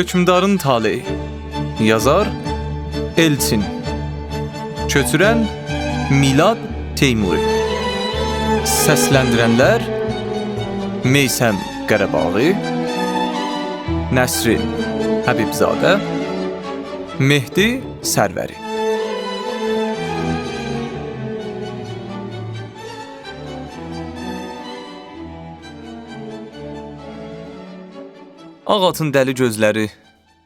Hökmdarın taleyi. Yazar Elçin. Köçürən Milad Teymuri. Səsləndirənlər Meysəm Qarabaği, Nəsrin Həbibzadə, Mehdi Sərvəri. Ağatın dəli gözləri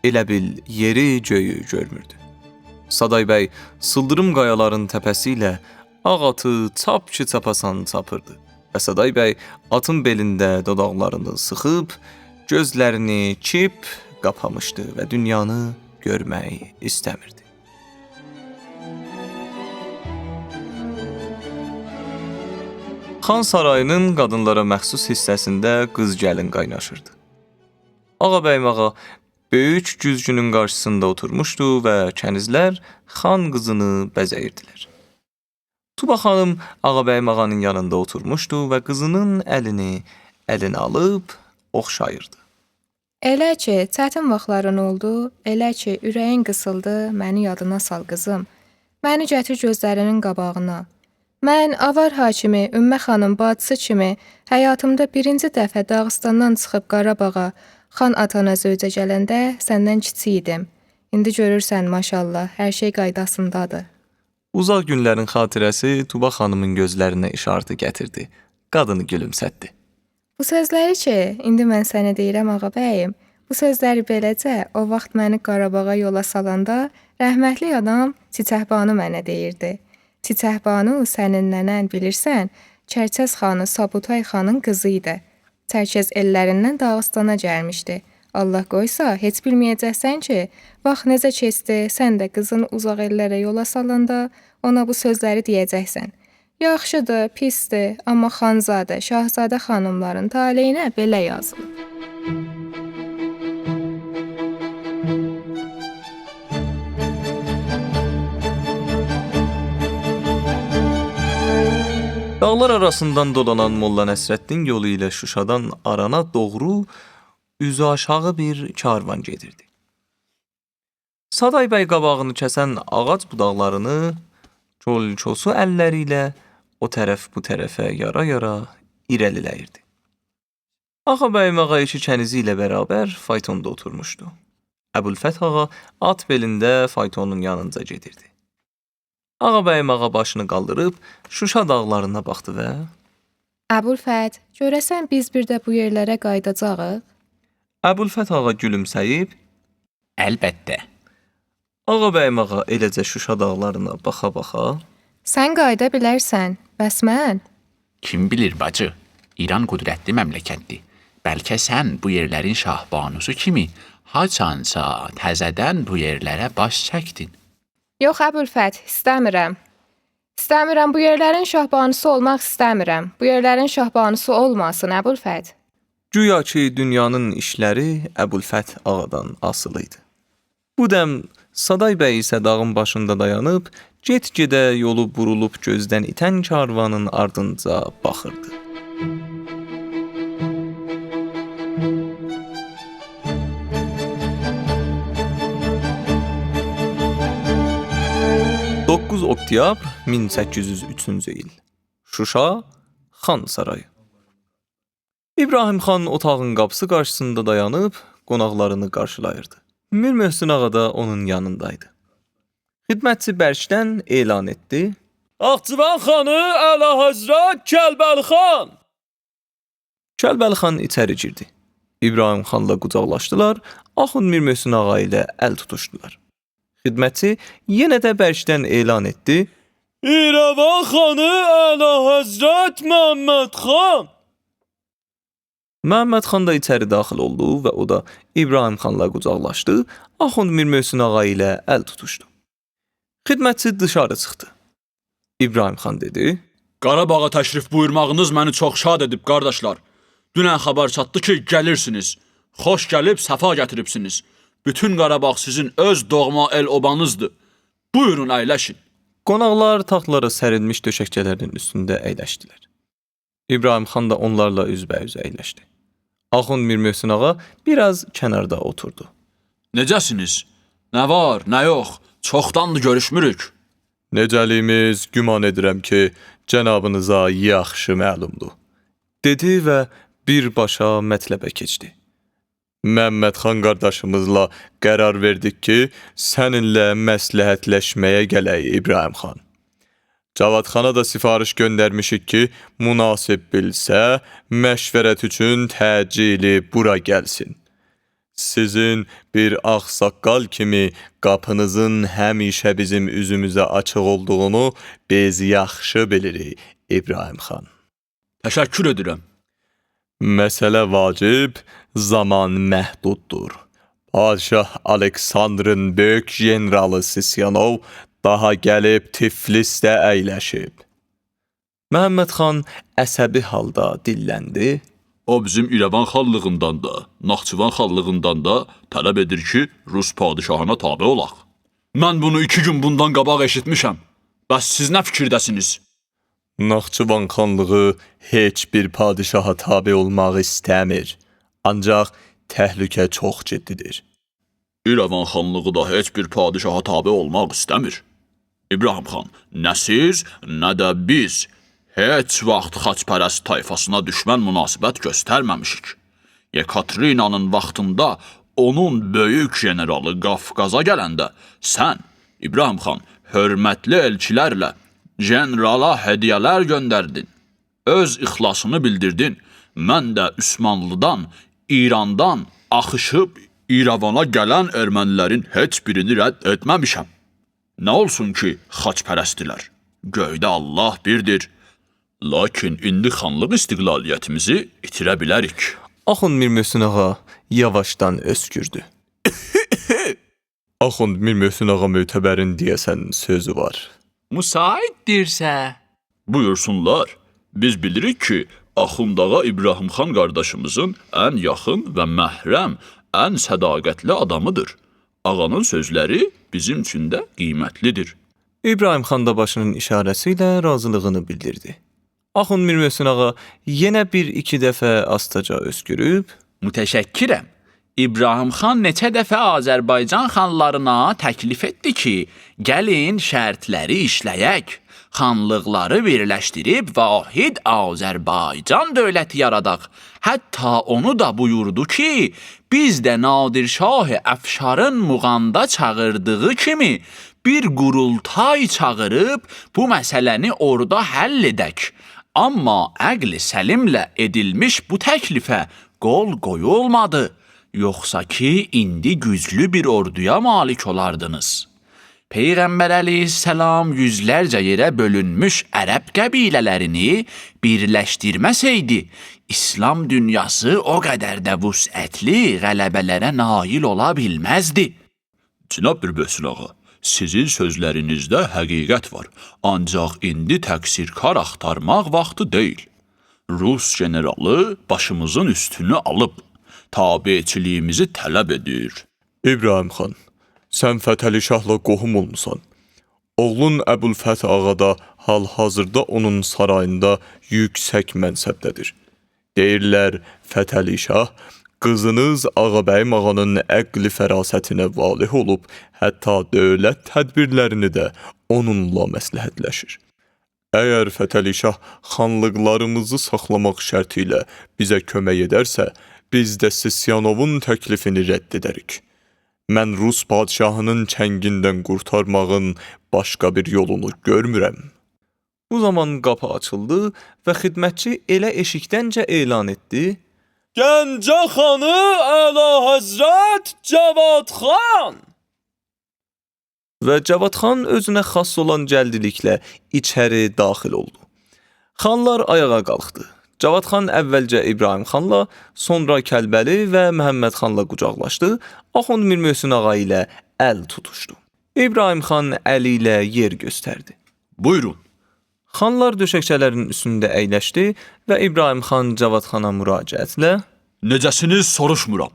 elə bil yeri göyü görmürdü. Saday bəy sıldırım qayaların təpəsi ilə ağatı çap ki çapasan çapırdı. Və Saday bəy atın belində dodaqlarını sıxıb, gözlərini kip qapamışdı və dünyanı görmək istəmirdi. Xan sarayının qadınlara məxsus hissəsində qız gəlin qaynaşırdı. Ağabəyim ağa böyük güzgünün qarşısında oturmuşdu və kənizlər xan qızını bəzəyirdilər. Tuba xanım Ağabəyim ağanın yanında oturmuşdu və qızının əlini əlinə alıb oxşayırdı. Elə ki, çətin vaxtların oldu, elə ki, ürəyin qısıldı, məni yadına sal qızım. Məni gətir gözlərinin qabağına. Mən Avar hakimi, Ümmə xanım bacısı kimi həyatımda birinci dəfə Dağıstandan çıxıb Qarabağa, xan atana zövcə gələndə səndən kiçik idim. İndi görürsən, maşallah, hər şey qaydasındadır. Uzaq günlərin xatirəsi Tuba xanımın gözlərinə işarətı gətirdi. Qadını gülümsətdi. Bu sözləri ki, indi mən sənə deyirəm ağabəyim, bu sözləri beləcə o vaxt məni Qarabağa yola salanda rəhmətli adam Çiçəhbanu mənə deyirdi. Çiçəhbanu sənin nənən bilirsən, Çərçəz xanı Sabutay xanın qızı idi. Çərkəz ellərindən Dağıstana gəlmişdi. Allah qoysa, heç bilməyəcəksən ki, vaxt necə keçdi, sən də qızın uzaq ellərə yola salanda ona bu sözləri deyəcəksən. Yaxşıdır, pisdir, amma xanzadə, şahzadə xanımların taleyinə belə yazılıb. Dağlar arasından dolanan Molla Nəsrəddin yolu ilə Şuşadan Arana doğru üzü aşağı bir karvan gedirdi. Saday bəy qabağını kəsən ağac budaqlarını kol-kosu əlləri ilə o tərəf bu tərəfə yara-yara irəliləyirdi. Ağabəyim ağa iki kənizi ilə bərabər faytonda oturmuşdu. Əbülfət ağa at belində faytonun yanınca gedirdi. Ağabəyim ağa başını qaldırıb Şuşa dağlarına baxdı və Əbülfət, görəsən biz bir də bu yerlərə qaydacağıq? Əbülfət ağa gülümsəyib Əlbəttə. Ağabəyim ağa eləcə Şuşa dağlarına baxa-baxa Sən qayda bilərsən, bəs mən? Kim bilir bacı, İran qüdrətli məmləkətdir. Bəlkə sən bu yerlərin şahbanusu kimi haçansa təzədən bu yerlərə baş çəkdin. Yox, Əbülfət, istəmirəm. İstəmirəm, bu yerlərin şahbanusu olmaq istəmirəm. Bu yerlərin şahbanusu olmasın, Əbülfət. Güya ki, dünyanın işləri Əbülfət ağadan asılı idi. Bu dəm Saday bəy isə dağın başında dayanıb, get-gedə yolu burulub gözdən itən karvanın ardınca baxırdı. Oktyabr 1803-cü il. Şuşa Xan Sarayı. İbrahim xan otağın qapısı qarşısında dayanıb qonaqlarını qarşılayırdı. Mir Möhsün ağa da onun yanındaydı. Xidmətçi bərkdən elan etdi. Ağçıvan xanı Əlahəzrət Kəlbəli xan! Kəlbəli xan içəri girdi. İbrahim xanla qucaqlaşdılar, Axund Mir Möhsün ağa ilə əl tutuşdular. Xidmətçi yenə də bərkdən elan etdi. İrəvan xanı Əlahəzrət Məhəmməd xan! Məhəmməd xan da içəri daxil oldu və o da İbrahim xanla qucaqlaşdı, Axund Mir Möhsün ağa ilə əl tutuşdu. Xidmətçi dışarı çıxdı. İbrahim xan dedi. Qarabağa təşrif buyurmağınız məni çox şad edib, qardaşlar. Dünən xəbər çatdı ki, gəlirsiniz. Xoş gəlib, səfa gətiribsiniz. Bütün Qarabağ sizin öz doğma el-obanızdır. Buyurun, əyləşin. Qonaqlar taxtlara sərilmiş döşəkçələrin üstündə əyləşdilər. İbrahim xan da onlarla üzbəyüz əyləşdi. Axund Mir Möhsün ağa biraz kənarda oturdu. Necəsiniz? Nə var, nə yox? Çoxdandır görüşmürük. Necəliyimiz güman edirəm ki, cənabınıza yaxşı məlumdur. Dedi və birbaşa mətləbə keçdi. Məmməd xan qardaşımızla qərar verdik ki, səninlə məsləhətləşməyə gələk İbrahim xan. Cavad xana da sifariş göndərmişik ki, münasib bilsə, məşvərət üçün təcili bura gəlsin. Sizin bir ağsaqqal kimi qapınızın həmişə bizim üzümüzə açıq olduğunu biz yaxşı bilirik İbrahim xan. Təşəkkür edirəm. Məsələ vacib, zaman məhduddur. Padişah Aleksandrın böyük generalı Sisyanov daha gəlib Tiflisdə əyləşib. Məhəmməd xan əsəbi halda dilləndi. O bizim İrəvan xanlığından da, Naxçıvan xanlığından da tələb edir ki, Rus padişahına tabe olaq. Mən bunu 2 gün bundan qabaq eşitmişəm. Bəs siz nə fikirdəsiniz? Naxçıvan xanlığı heç bir padişaha tabe olmaq istəmir. Ancaq təhlükə çox ciddidir. İrəvan xanlığı da heç bir padişaha tabe olmaq istəmir. İbrahim xan, nə siz, nə də biz heç vaxt xaçpərəst tayfasına düşmən münasibət göstərməmişik. Yekaterinanın vaxtında onun böyük generalı Qafqaza gələndə sən, İbrahim xan, hörmətli elçilərlə generala hədiyyələr göndərdin. Öz ixlasını bildirdin. Mən də Üsmanlıdan, İrandan axışıb İrəvana gələn ermənilərin heç birini rədd etməmişəm. Nə olsun ki, xaçpərəstdilər. Göydə Allah birdir. Lakin indi xanlıq istiqlaliyyətimizi itirə bilərik. Axund Mir Möhsün ağa yavaşdan öskürdü. Axund Mir Möhsün ağa mötəbərin deyəsən sözü var. Müsaitdirsə, Buyursunlar. Biz bilirik ki, Axund ağa İbrahim xan qardaşımızın ən yaxın və məhrəm, ən sədaqətli adamıdır. Ağanın sözləri bizim üçün də qiymətlidir. İbrahim xan da başının işarəsi ilə razılığını bildirdi. Axund Mir Möhsün ağa yenə bir-iki dəfə astaca öskürüb, mütəşəkkirəm. İbrahim xan neçə dəfə Azərbaycan xanlarına təklif etdi ki, gəlin şərtləri işləyək, xanlıqları birləşdirib vahid Azərbaycan dövləti yaradaq. Hətta onu da buyurdu ki, biz də Nadirşah Əfşarın Muğanda çağırdığı kimi bir qurultay çağırıb bu məsələni orada həll edək. Amma əqli səlimlə edilmiş bu təklifə qol qoyulmadı. Yoxsa ki, indi güclü bir orduya malik olardınız. Peyğəmbər əleyhissalam yüzlərcə yerə bölünmüş ərəb qəbilələrini birləşdirməsəydi, İslam dünyası o qədər də vüsətli qələbələrə nail ola bilməzdi. Cənab bir Möhsün ağa, sizin sözlərinizdə həqiqət var. Ancaq indi təqsirkar axtarmaq vaxtı deyil. Rus generalı başımızın üstünü alıb, tabiçiliyimizi tələb edir. İbrahim xan, sən Fətəli Şahla qohum olmusan. Oğlun Əbülfəth ağa da hal-hazırda onun sarayında yüksək mənsəbdədir. Deyirlər, Fətəli Şah, qızınız Ağabəyim ağanın əqli fərasətinə valih olub, hətta dövlət tədbirlərini də onunla məsləhətləşir. Əgər Fətəli Şah xanlıqlarımızı saxlamaq şərti ilə bizə kömək edərsə, biz də Sisyanovun təklifini rədd edərik. Mən Rus padişahının çəngindən qurtarmağın başqa bir yolunu görmürəm. Bu zaman qapı açıldı və xidmətçi elə eşikdəncə elan etdi. Gəncə xanı Əla Həzrət Cavad xan! Və Cavad xan özünə xas olan cəldiliklə içəri daxil oldu. Xanlar ayağa qalxdı. Cavad xan əvvəlcə İbrahim xanla, sonra Kəlbəli və Məhəmməd xanla qucaqlaşdı, Axund Mir Möhsün ağa ilə əl tutuşdu. İbrahim xan əli ilə yer göstərdi. Buyurun. Xanlar döşəkçələrin üstündə əyləşdi və İbrahim xan Cavad xana müraciətlə Necəsiniz soruşmuram.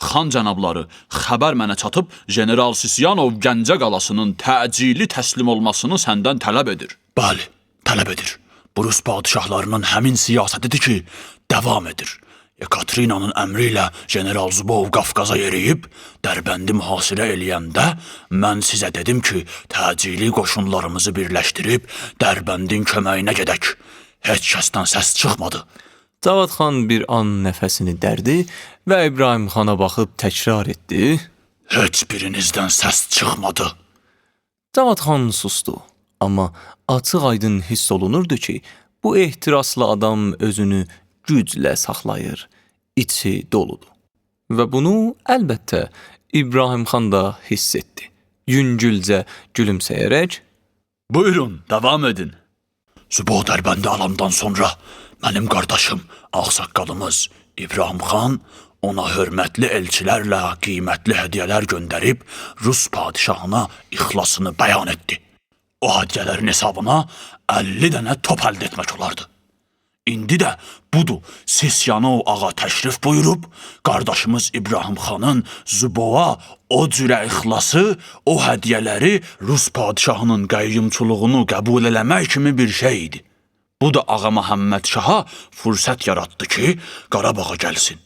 Xan cənabları, xəbər mənə çatıb, General Sisyanov Gəncə qalasının təcili təslim olmasını səndən tələb edir. Bəli, tələb edir. Bu Rus padişahlarının həmin siyasətidir ki, davam edir. Ekaterinanın əmri ilə General Zubov Qafqaza yeriyib, Dərbəndi mühasirə eləyəndə mən sizə dedim ki, təcili qoşunlarımızı birləşdirib Dərbəndin köməyinə gedək. Heç kəsdən səs çıxmadı. Cavad xan bir an nəfəsini dərdi və İbrahim xana baxıb təkrar etdi. Heç birinizdən səs çıxmadı. Cavad xan sustu. Amma açıq-aydın hiss olunurdu ki, bu ehtiraslı adam özünü güclə saxlayır, içi doludur. Və bunu əlbəttə İbrahim xan da hiss etdi. Yüngülcə gülümsəyərək, Buyurun, davam edin. Zubov Dərbəndi alandan sonra mənim qardaşım, ağsaqqalımız İbrahim xan ona hörmətli elçilərlə qiymətli hədiyyələr göndərib Rus padişahına ixlasını bəyan etdi. O hədiyyələrin hesabına 50 dənə top əldə etmək olardı. İndi də budur, Sisyanov ağa təşrif buyurub, qardaşımız İbrahim xanın Zubova o cürə ixlası, o hədiyyələri Rus padişahının qəyyumçuluğunu qəbul eləmək kimi bir şey idi. Bu da ağa Məhəmməd Şaha fürsət yaratdı ki, Qarabağa gəlsin.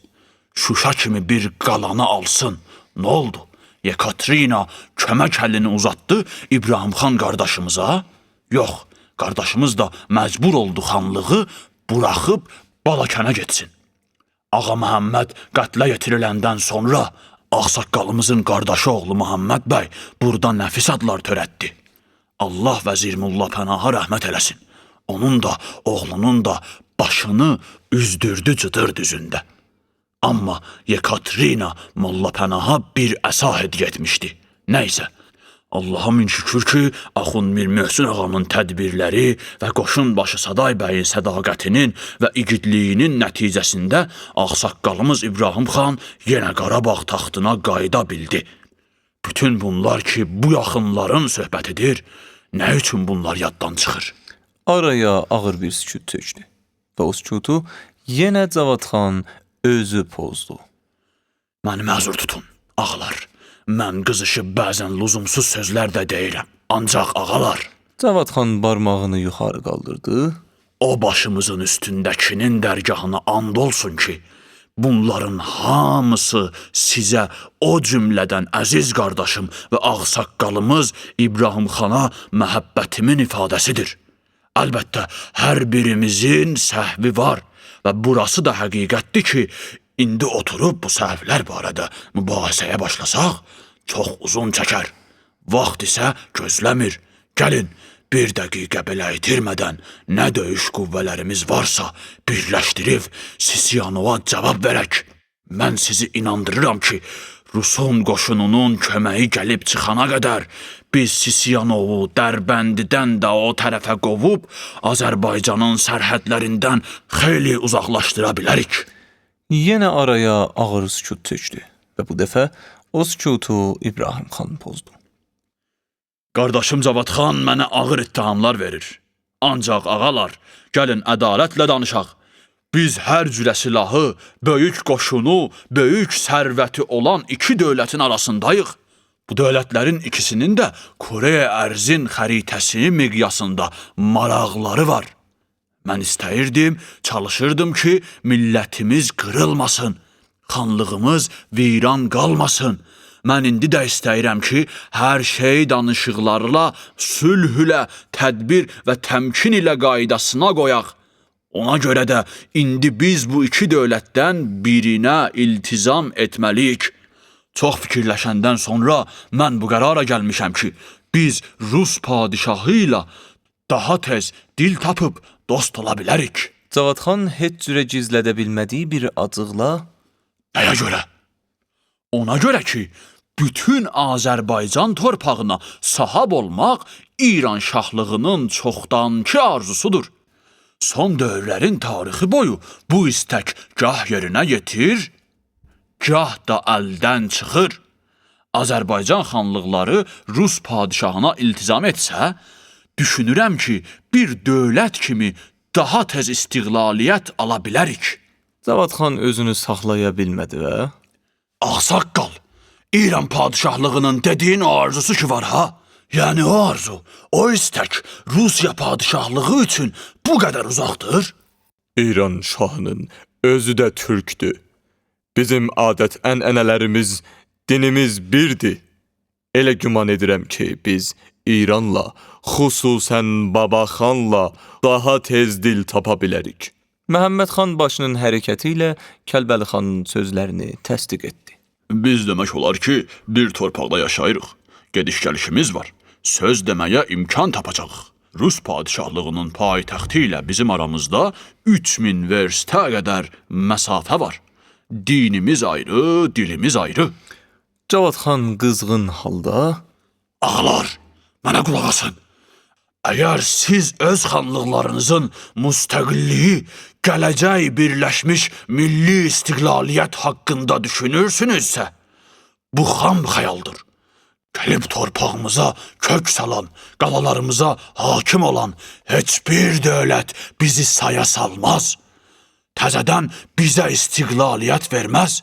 Şuşa kimi bir qalanı alsın. Nə oldu? Yekaterina kömək əlini uzatdı İbrahim xan qardaşımıza. Yox, qardaşımız da məcbur oldu xanlığı buraxıb Balakənə getsin. Ağa Məhəmməd qətlə yetiriləndən sonra ağsaqqalımızın qardaşı oğlu Məhəmməd bəy burada nəfis adlar törətdi. Allah vəzir Molla Pənaha rəhmət eləsin. Onun da, oğlunun da başını üzdürdü cıdır düzündə. Amma Yekaterina Molla Pənaha bir əsa hədiyyə etmişdi. Nəysə, Allaha min şükür ki, Axund Mir Möhsün ağamın tədbirləri və qoşun başı Saday bəyin sədaqətinin və igidliyinin nəticəsində ağsaqqalımız İbrahim xan yenə Qarabağ taxtına qayıda bildi. Bütün bunlar ki, bu yaxınların söhbətidir, nə üçün bunlar yaddan çıxır? araya ağır bir sükut tökdü. Və o sükutu yenə Cavad xan özü pozdu. Məni məzur tutun, ağalar. Mən qızışıb bəzən lüzumsuz sözlər də deyirəm. Ancaq ağalar, Cavad xan barmağını yuxarı qaldırdı. o başımızın üstündəkinin dərgahına and olsun ki, bunların hamısı sizə o cümlədən əziz qardaşım və ağsaqqalımız İbrahim xana məhəbbətimin ifadəsidir. Əlbəttə, hər birimizin səhvi var və burası da həqiqətdir ki, indi oturub bu səhvlər barədə mübahisəyə başlasaq, çox uzun çəkər. Vaxt isə gözləmir. Gəlin, bir dəqiqə belə itirmədən nə döyüş qüvvələrimiz varsa birləşdirib Sisyanova cavab verək. Mən sizi inandırıram ki, Rusun qoşununun köməyi gəlib çıxana qədər biz Sisyanovu Dərbəndidən də o tərəfə qovub Azərbaycanın sərhədlərindən xeyli uzaqlaşdıra bilərik. Yenə araya ağır sükut tökdü və bu dəfə o sükutu İbrahim xan pozdu. Qardaşım Cavad xan mənə ağır ittihamlar verir. Ancaq ağalar, gəlin ədalətlə danışaq. Biz hər cürə silahı, böyük qoşunu, böyük sərvəti olan iki dövlətin arasındayıq. Bu dövlətlərin ikisinin də Koreya ərzin xəritəsi miqyasında maraqları var. Mən istəyirdim, çalışırdım ki, millətimiz qırılmasın, xanlığımız viran qalmasın. Mən indi də istəyirəm ki, hər şey danışıqlarla, sülhülə, tədbir və təmkin ilə qaydasına qoyaq. Ona görə də indi biz bu iki dövlətdən birinə iltizam etməliyik. Çox fikirləşəndən sonra mən bu qərara gəlmişəm ki, biz Rus padişahı ilə daha tez dil tapıb dost ola bilərik. Cavad xan heç cürə gizlədə bilmədiyi bir acıqla Nəyə görə? Ona görə ki, bütün Azərbaycan torpağına sahab olmaq İran şahlığının çoxdankı arzusudur. Son dövrlərin tarixi boyu bu istək gah yerinə yetir, gah da əldən çıxır. Azərbaycan xanlıqları Rus padişahına iltizam etsə, düşünürəm ki, bir dövlət kimi daha tez istiqlaliyyət ala bilərik. Cavad xan özünü saxlaya bilmədi və Ağsaqqal, İran padişahlığının dediyin o arzusu ki var ha? Yəni o arzu, o istək Rusiya padişahlığı üçün bu qədər uzaqdır? İran şahının özü də türkdür. Bizim adət-ənənələrimiz, dinimiz birdir. Elə güman edirəm ki, biz İranla, xüsusən Babaxanla daha tez dil tapa bilərik. Məhəmməd xan başının hərəkəti ilə Kəlbəli xanın sözlərini təsdiq etdi. Biz demək olar ki, bir torpaqda yaşayırıq. Gediş-gəlişimiz var. Söz deməyə imkan tapacağıq. Rus padişahlığının paytaxtı ilə bizim aramızda 3000 verstə qədər məsafə var. Dinimiz ayrı, dilimiz ayrı. Cavad xan qızğın halda Ağalar, mənə qulaq asın. Əgər siz öz xanlıqlarınızın müstəqilliyi, gələcək birləşmiş milli istiqlaliyyət haqqında düşünürsünüzsə, bu xam xəyaldır. Gəlib torpağımıza kök salan, qalalarımıza hakim olan heç bir dövlət bizi saya salmaz. Təzədən bizə istiqlaliyyət verməz.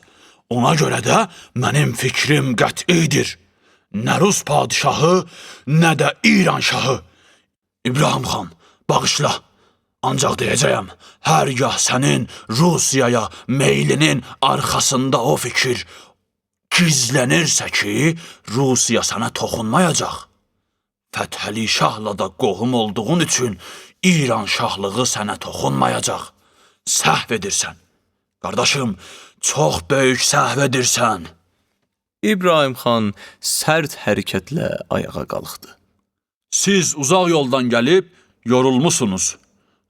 Ona görə də mənim fikrim qətidir. Nə Rus padişahı, nə də İran şahı. İbrahim xan, bağışla. Ancaq deyəcəyəm, hərgah sənin Rusiyaya meylinin arxasında o fikir gizlənirsə ki, Rusiya sənə toxunmayacaq. Fətəli şahla da qohum olduğun üçün İran şahlığı sənə toxunmayacaq. Səhv edirsən. Qardaşım, çox böyük səhv edirsən. İbrahim xan sərt hərəkətlə ayağa qalxdı. Siz uzaq yoldan gəlib yorulmusunuz.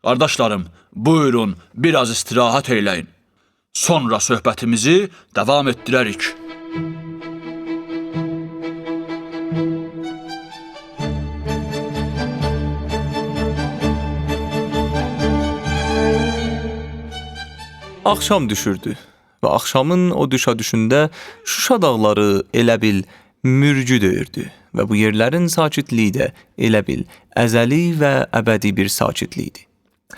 Qardaşlarım, buyurun biraz istirahət eyləyin. Sonra söhbətimizi davam etdirərik. Axşam düşürdü və axşamın o düşə düşündə Şuşa dağları elə bil mürgü döyürdü və bu yerlərin sakitliyi də elə bil əzəli və əbədi bir sakitlikdir.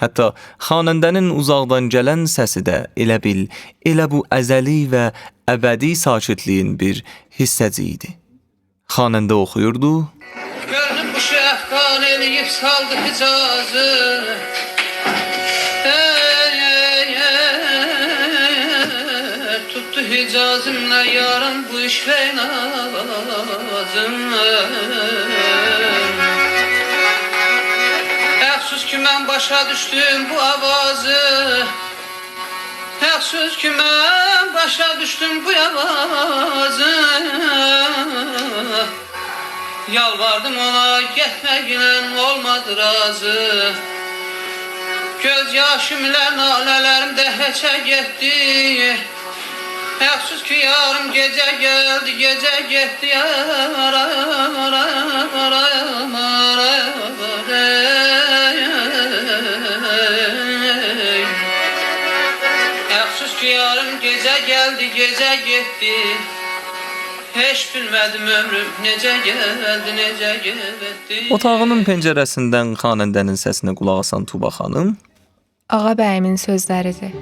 Hətta xanəndənin uzaqdan gələn səsi də elə bil elə bu əzəli və əbədi sakitliyin bir hissəci idi. Xanəndə oxuyurdu. Gönlüm bu şəhqan eləyib saldı Hicazı. Tuttu Hicazımla yaram bu iş feynazım. Əfsus ki mən başa düşdüm bu avazı. Əfsus ki mən başa düşdüm bu avazı. Yalvardım ona getməklə olmadı razı. Göz yaşım ilə nalələrim də heçə getdi. Əfsus ki yarım gecə gəldi, gecə getdi. Əfsus ki yarım gecə gəldi, gecə getdi. Heç bilmədim ömrüm necə gəldi, necə getdi. Otağının pəncərəsindən xanəndənin səsinə qulaq asan Tuba xanım Ağa bəyimin sözləridir.